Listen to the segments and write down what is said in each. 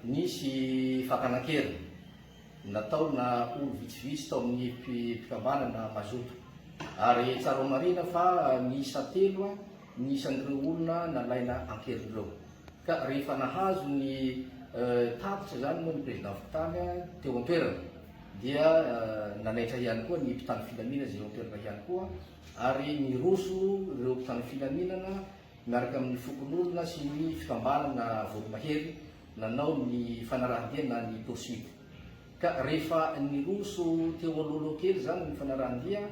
nisy fakanakery natao na olo vitsivitsy tao amin'ny mpikambana na mazoto ary tsara marina fa niisa telo nisan'ireo olona nalaina ankerireo ka rehefa nahazo ny tapitra zany moa ny président Fontany teo an-toerana dia nanaitra ihany koa ny mpitandro filaminana zay eo an-toerana ihany koa ary niroso ireo mpitandro filaminana miaraka amin'ny fokon'olona sy ny fikambanana voromahery nanao ny fanarahandia na ny poursuite ka rehefa niroso teo alohaloha kely zany ny fanarahandia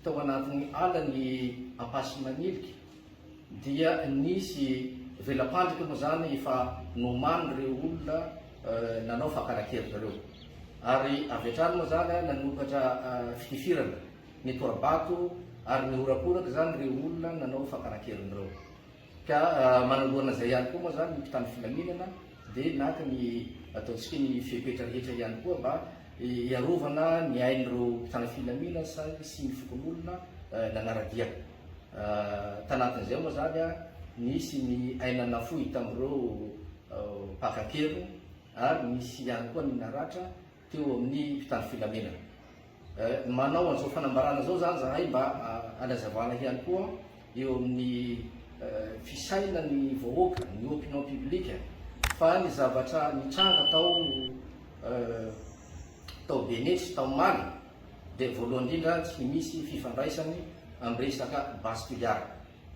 tao anatin'ny ala ny ampasy maniliky dia nisy velapandrika moa zany efa nomany reo olona nanao fakanakery zareo ary avy hatrany moa zany nanomboka fitifirana ny torabato ary ny orakoraka zany reo olona nanao fakanakerindreo ka manalohana zay ihany koa moa zany ny mpitandro filaminana dia naka ny ataontsika ny fepetra rehetra ihany koa mba iarovana ny ain'ireo mpitandro filaminana sy ny fokon'olona nanaradia tanatin'izay moa zany nisy ny ainana fohy tamin'ireo mpakankero ary misy ihany koa ny naratra teo amin'ny mpitandro filaminana manao an'izao fanambarana zao zany zahay mba anazavana ihany koa eo amin'ny fisaina ny vahoaka ny opinion publique fa ny zavatra nitranga tao benetsy tao maly dia voalohany indrindra tsy misy fifandraisany amin'ny resaka bastoiara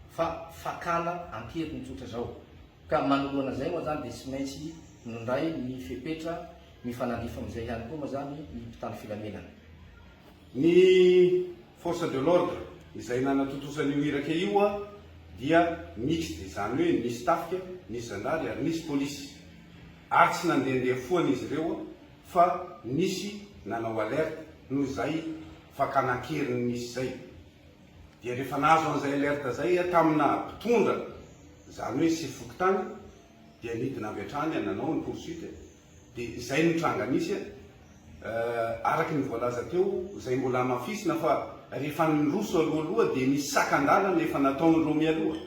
fa fakana ankery nitsotra zao ka manoloana zay moa zany dia tsy maintsy nindray ny fepetra ny fanandifa am'izay ihany koa moa zany ny mpitandro filaminana. Ny force de l'ordre izay nanatotosan'io iraka io dia mixte zany hoe nisy tafika nisy zandary ary nisy polisy ary tsy nandehandeha foana izy ireo fa nisy nanao alerte noho zay fakanakeriny nisy zay dia rehefa nahazo an'izay alerte zay tamina mpitondra zany hoe sy fokotany dia nidina avy hatrany nanao ny poursuite dia zay nitranga nisy araky ny voalaza teo zay mbola mafisina fa rehefa niroso alohaloha dia nisy sakandalana efa nataon'ireo mialoha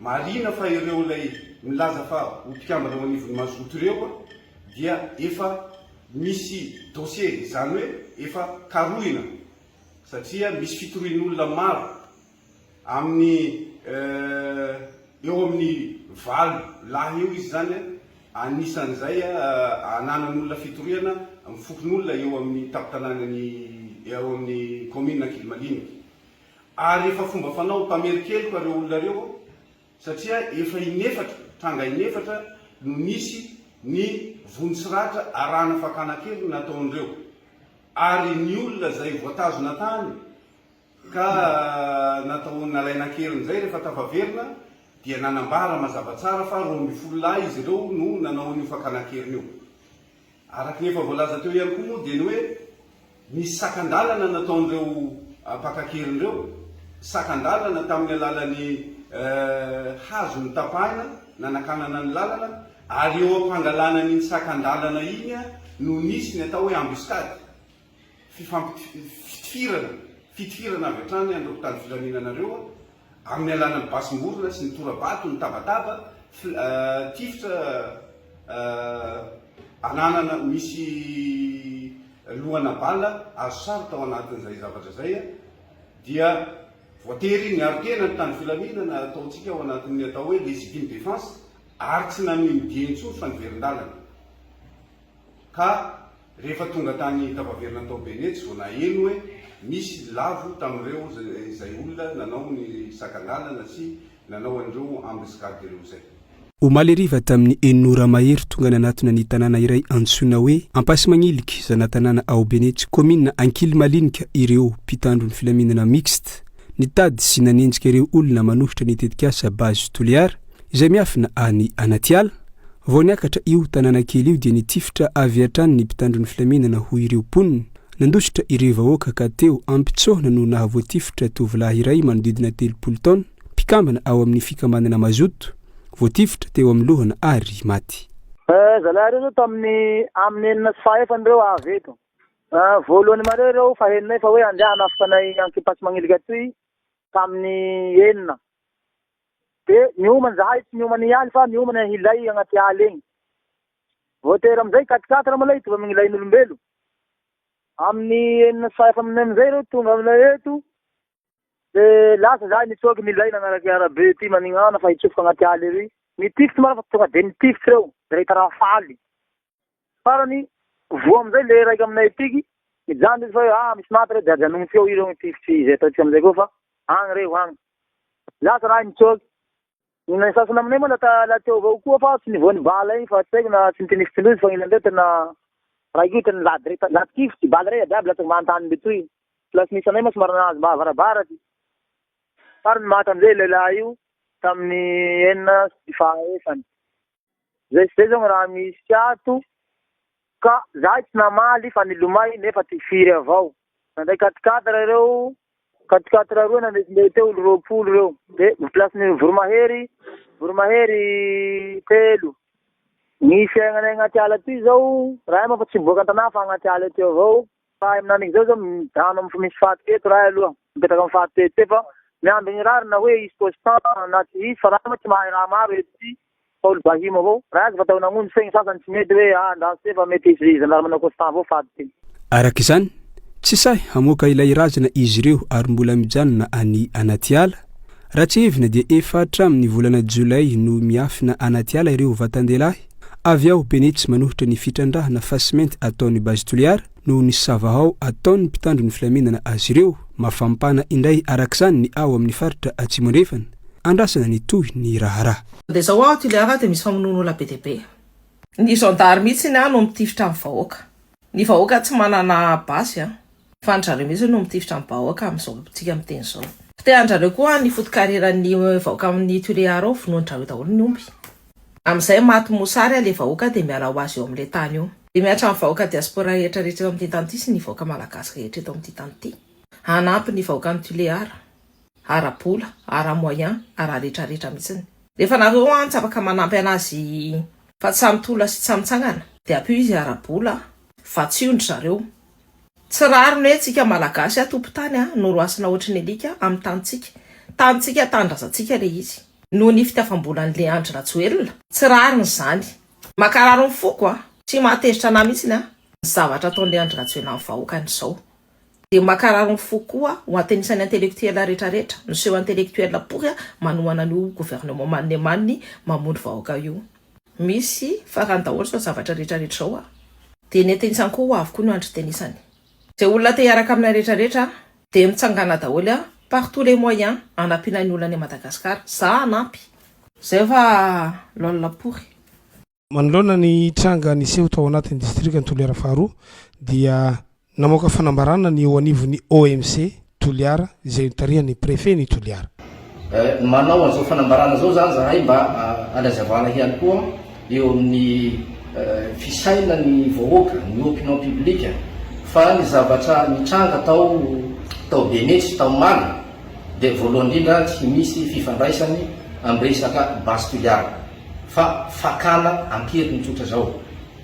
marina fa ireo lay milaza fa mpikambana ao anivon'ny mazoto ireo dia efa misy dossier zany hoe efa karohina satria misy fitorian'olona maro amin'ny eo amin'ny valo lahy eo izy zany anisan'izay ananan'olona fitoriana mifokon'olona eo amin'ny tapitanànany eo amin'ny commune Kilmaliny ary efa fomba fanao mpamerikeloka reo olona reo satria efa inefatra tranga inefatra no nisy ny vonitsiratra arahana fakanakely nataon'ireo ary ny olona zay voatazona tany ka natao nalainakeriny zay rehefa tafaverina dia nanambara mazava tsara fa 12 lahy izy ireo no nanao an'io fakanakeriny io araky nefa voalaza teo ihany koa moa dia ny hoe misy sakandalana nataon'ireo mpakankerin'ireo sakandalana tamin'ny alalan'ny hazo ny tapahina nanakanana ny lalana ary eo ampangalana ny sakandalana iny no nisy ny atao hoe embuscade fitifirana avy hatrany andreo mpitandro filaminanareo amin'ny alanany basim-borona sy ny torabato ny tabataba tifitra ananana misy lohana bala azo sary tao anatin'izay zavatra zay dia voatery ny arikena ny tany filaminana ataontsika ao anatin'ny atao hoe légitime défense ary tsy namimidientsony fa niverin-dalana ka rehefa tonga tany tapaverina tao benetsy vo naheno hoe misy lavo tamin'ireo izay olona nanao ny sakandalana sy nanao an'ireo embuscade ireo zay. Omaly riva tamin'ny Enora Mahery tonga nanatona ny tanàna iray antsoina hoe Ampasy Magniliky zana tanàna ao Benetsy commune Ankilymalinika ireo mpitandro ny filaminana mixte nitady sy nanenjika ireo olona manohitra ny tetikasa base toliara izay miafina any Anatiala vao niakatra io tanàna kely io dia nitifitra avy hatrany ny mpitandro ny filaminana ho ireo ponina nandositra ireo vahoaka ka teo ampitsohana no nahavoatifitra tovolahy iray manodidina 30 taona mpikambana ao amin'ny fikambanana mazoto voatifitra teo amin'ny lohana ary maty. Zalahy reo tamin'ny amin'ny enina sy fahaefandreo avy eto. Voalohany mareo reo fahenonay fa hoe andeha afanay Ampasy Magniliky atoy tamin'ny enina. Dia niomana zahay tsy niomana ihany fa niomana hilay agnaty ala egny. voatery amizay 4-4 malay tovy amin'ny ilain'olombelo. Amin'ny 4 amin'izay reo tonga aminay eto. De lasa zay nitsoky nilay nanaraky arabe ty manignana fa hitsofoka agnaty aly ery. Nitifitsy mara fa tonga de nitifitsy reo. De rehita rafaly. Farany voa amizay le raiky aminay etiky. Mijandy izy fa misy maty reo de ajanogny feo i reo nitifitsy izay ataotsika amizay koa fa agny reo agny. Lasa raha nitsoky. Ny sasany aminay moa la teo avao koa fa tsy nivoany bala igny fa tsy haiko na tsy nitinifitsy lozy fa gn'ilandreo tena raha io tena la tifitsy bala rey abiaby latsaky manontany betoy. Plasy misy anay moa somary nahazo mahavarabaraky. Farany maty amizay lehilahy io tamin'ny 9 zay zao gny raha misy ato. Ka zahay tsy namaly fa nilomay nefa ty firy avao. Nanday 4-4 reo. 4-4 roa nandesindeha teo olo 20 reo. De plasin'ny Voromahery 3. Ny fiaignanay agnaty ala ty zao, raha moa fa tsy miboaka an-tanà fa agnaty ala ty avao. Fa amin'anigny zao dano amin'ny misy faty teto raha aloha. Mipetraky amin'ny faty teto fa miamby gny rary na hoe isy constant na tsy isy fa raha moa tsy mahay raha maro eto ty. Fa olo bahimo avao. Raha azy fatao nagnony segny sasany tsy mety hoe andasy fa mety izy zanahary manao constant avao faty ty. Araka izany, tsy sahy hamoaka ilay razana izy ireo ary mbola mijanona any anaty ala. Raha tsy hevina dia efa hatramin'ny volana Jolay no miafina anaty ala ireo vatan-dehilahy. Avy ao Benetsy manohitra ny fitrandrahana fasimenty ataon'ny Bazy Toliara no ny Savahao ataon'ny mpitandro ny filaminana azy ireo mafampana indray arak'izany ny ao amin'ny faritra Atsimondrefana andrasana ny toy ny raharaha. De zao ao Toliara de misy famonoan'olona be dia be. Ny zandary mihitsy no mitifitra amin'ny vahoaka. Ny vahoaka tsy manana basy fa andrareo mihitsy no mitifitra amin'ny vahoaka amin'izao tsika miteny zao. Te andrareo koa ny foto-kariran'ny vahoaka amin'ny Toliara ao vonoandrareo daholo ny omby. Amizay maty mosary le vahoaka de miala ho azy eo amin'ilay tany eo. De miatra amin'ny vahoaka diaspora rehetra rehetra amin'ity tany ity sy ny vahoaka malagasy rehetra eto amin'ity tany ity. Hanampy ny vahoaka ny Toliara, ara-bola, ara-moyen, ara-rehetra mihitsiny. Rehefa nareo tsy afaka manampy anazy fa tsy samitola sy tsy mitsangana, de apio izy ara-bola fa tsy ondry zareo. Tsy raro ny hoe tsika malagasy atompo tany no roasina ohatry ny alika amin'ny tanitsika. Tanitsika tanindrazantsika le izy. Noho ny fitiafam-bolan'le Andry Rajoelina, tsy raro ny zany. Makararo ny foko tsy mahatezitra ana mihitsy ny zavatra ataon'le Andry Rajoelina amin'ny vahoakany izao. De makararo ny foko koa ho atenisany intelektuela rehetrarehetra, miseho intelektuela pory manohana an'io gouvernement manne mamondry vahoaka io. Misy farany daholo zao zavatra rehetrarehetra zao de ny atenisany koa ho avy koa no andry tenisany. Zay olona te hiaraka amina rehetrarehetra de mitsangana daholo par tous les moyens anampiana ny olona any Madagasikara. Za anampy. Zay fa lolona pory. Manoloana ny tranga niseho tao anatin'ny district ny Toliara faharoa dia namoaka fanambarana ny eo anivon'ny OMC Toliara izay tarihany préfet ny Toliara. Manao an'izao fanambarana zao zany zahay mba alazavana ihany koa eo amin'ny fisaina ny vahoaka, ny opinion publique fa ny zavatra nitranga tao Benetsy tao Maly de voalohany indrindra tsy misy fifandraisany amin'ny resaka Bazy Toliara fa fakana ankerin'ny tsotra zao.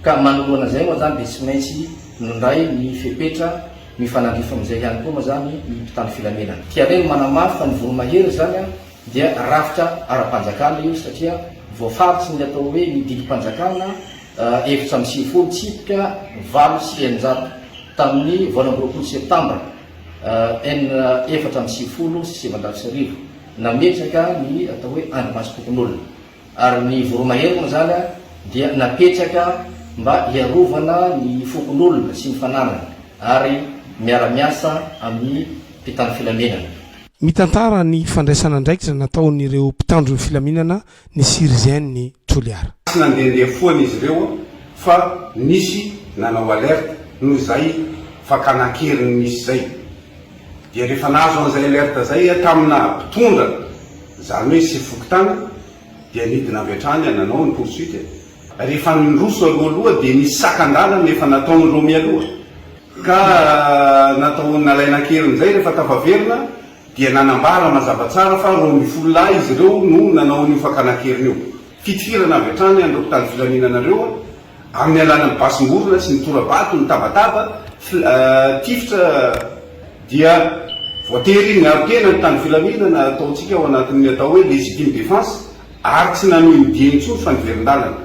Ka manoloana zay moa zany de tsy maintsy nondray ny fepetra mifanandrifa amin'izay ihany koa moa zany ny mpitandro filaminana. Tiareny manamafy fa ny Voromahery zany dia rafitra ara-panjakana io satria voafaritsy ny atao hoe ny didim-panjakana 750 tsipika 800 tamin'ny 20 septambra 450 sy 700 nametraka ny atao hoe andrimasy-pokon'olona. Ary ny Voromahery moa zany dia napetraka mba hiarovana ny fokon'olona sy ny fananana ary miara-miasa amin'ny mpitandro filaminana. Mitantara ny fandraisana ndraikitra nataon'ireo mpitandro ny filaminana ny Sirzienne Toliara. Tsy nandehandeha foana izy ireo fa nisy nanao alerte noho zay fakanakeriny misy zay. Dia rehefa nazo an'izay alerte zay tamina mpitondra zany hoe sy fokotana dia nidina avy hatrany nanao ny poursuite. Rehefa nindroso aloha dia nisy sakan-dalana nefa nataon'ireo mialoha. Ka natao nalaina-keriny zay rehefa tafaverina dia nanambara mazava tsara fa ro mifololahy izy ireo no nanao ny fakanakeriny io. Fitifirana avy hatrany andreo mpitandro filaminanareo amin'ny alalan'ny basim-borona sy ny torabato ny tabataba tifitra dia voatery ngarokena ny tany filaminana ataontsika ao anatin'ny atao hoe légitime défense ary tsy nanohy ny dieny intsony fa niverin-dalana.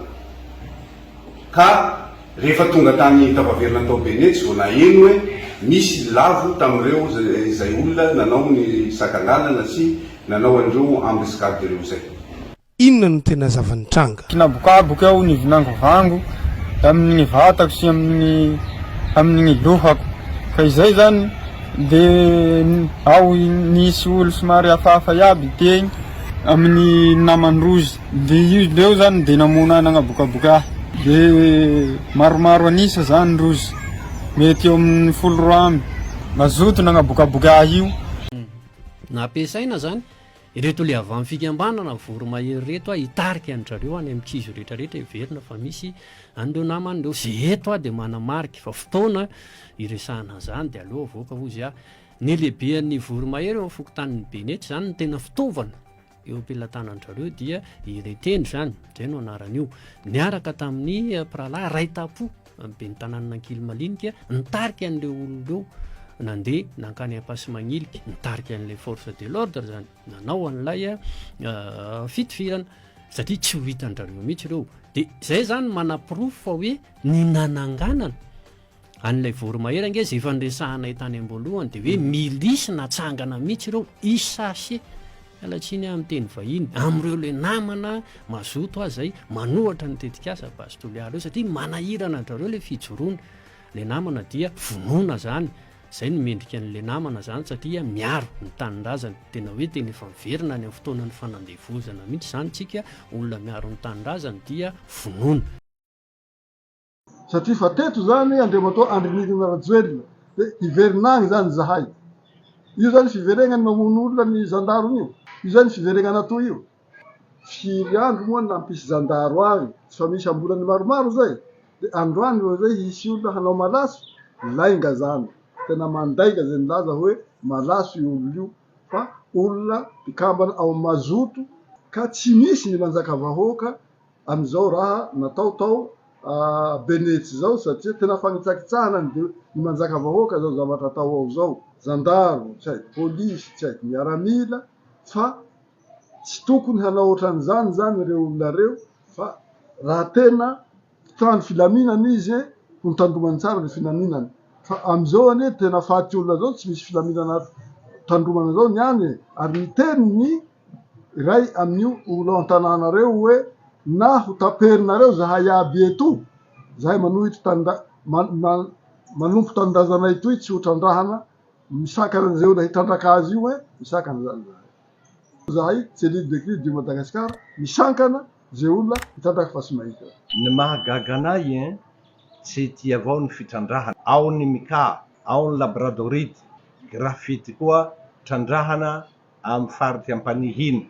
ka rehefa tonga tany tapaverina tao Benetsy vao naheno hoe misy lavo tamin'ireo izay olona nanao ny sakangalana sy nanao an'ireo ambesikadereo zay. Inona no tena zavan'ny tranga? Kinabokaboka aho ny vinangovango amin'ny vatako sy amin'ny lohako ka izay zany de ao nisy olo somary hafahafa iaby teny amin'ny namandrozy de io leo zany de namona nagnabokaboka de maromaro anisa zany rozy mety eo amin'ny 10 amby mazoto nagnabokaboka io nampiasaina zany ireto le avy amin'ny fikambanana voromahery reto hitarika an'zareo any amin'ny kizo rehetrarehetra iverina fa misy andreo namandreo zay eto de manamarika fa fotoana iresahana zany de aloha voaka ozy ny lehibean'ny voromahery eo fokotanin'ny Benetsy zany ny tena fitaovana eo ampelantanan'zareo dia iretendry zany zay no anaran'io niaraka tamin'ny prala Raitapo ben'ny tanàna Ankilimaliniky nitarika an'ireo olon'ireo nandeha nankany Ampasimangilika nitarika an'ilay force de l'ordre zany nanao an'ilay fitifirana satria tsy ho hitan'zareo mihitsy ireo de zay zany manaprofo fa hoe ny nananganana an'ilay voromahery ange zay fandresahanay tany amboalohany de hoe milisy natsangana mihitsy ireo isashe alatsiny amin'ny teny vahiny am'ireo le namana mazoto azy zay manohatra ny tetikasa basy toliara eo satria manahirana an'zareo le fijoroana le namana dia vonoina zany zay ny mendrika an'le namana zany satria miaro ny tanindrazana tena hoe tena efa miverina any amin'ny fotoanany fanandevozana mihitsy zany tsika olona miaro ny tanindrazana dia vonoina satria fa teto zany andriamatao andrinidina rajoelina de hiverinagny zany zahay io zany fiveregnany mamono olona ny zandarony io zany fiveregnana toy io firy andro moa nampisy zandaro agny tsy fa misy ambolany maromaro zay de androany zay hisy olona hanao malaso lainga zany tena mandaika zay nilaza hoe malaso io olo io fa olona mpikambana ao mazoto ka tsy misy ny manjaka vahoaka am'izao raha natao tao Benetsy zao satria tena fagnitsakitsahana ny manjaka vahoaka zao zavatra tao ao zao zandaro tsy haiko polisy tsy haiko miaramila fa tsy tokony hanao ohatran'izany zany reo olona reo fa raha tena trano filaminana izy ho tandromany tsara ny finaminana fa am'izao ane tena faty olona zao tsy misy filaminana tandromana zao niany ary miteny ny ray amin'io olo an-tanànareo hoe na ho taperinareo zahay aby eto zahay manohitry manompo tandrazanay toy tsy ho trandrahana misakana zay olona hitandraka azy io hoe misakana zany zahay tsy elide de crise du Madagascar misankana zay olona hitandraka fa sy mahita ny mahagaga anay tsy tia avao ny fitrandrahana ao ny mika ao ny labradorite grafity koa trandrahana amin'ny farity ampanihiny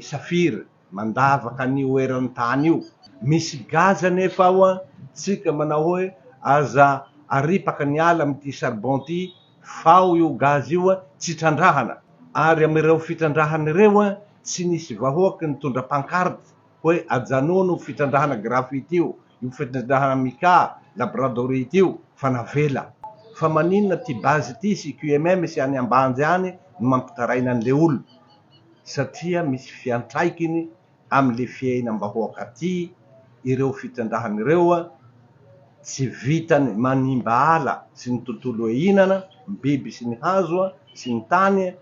safira mandavaka an'io eran'ny tany io misy gaza nefa ao tsika manao hoe aza aripaka ny ala amity charbon ty fao io gazy io tsy trandrahana ary amireo fitrandrahana ireo tsy nisy vahoaky nitondra pankarte hoe ajanono fitrandrahana grafity io fitrandrahana mika labradorite io fa navela fa maninona ty bazy ty sy QMM sy any ambanjy any no mampitaraina an'le olo satria misy fiantraikiny am'le fiainam-bahoaka ty ireo fitrandrahana ireo tsy vitany manimba ala sy ny tontolo ihinana ny biby sy ny hazo sy ny tany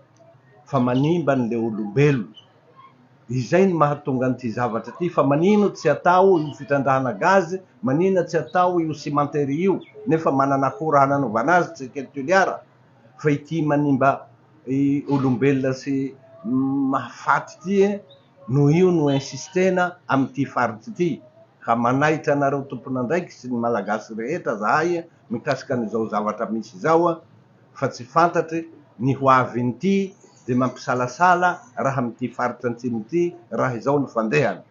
fa manimba an'le olombelo izay ny mahatonga an'ity zavatra ty fa manino tsy atao io fitrandrahana gazy manina tsy atao io cimenterie io nefa manana akora hananovana azy tsy ketoliara fa ity manimba olombelona sy mahafaty ty no io no insistena am'ty faritsy ty ka manaitra anareo tompon'andraiky sy ny malagasy rehetra zahay mikasika an'izao zavatra misy zao fa tsy fantatry ny hoaviny ty de mampisalasala raha am'ty faritra antsimo ty raha izao ny fandehany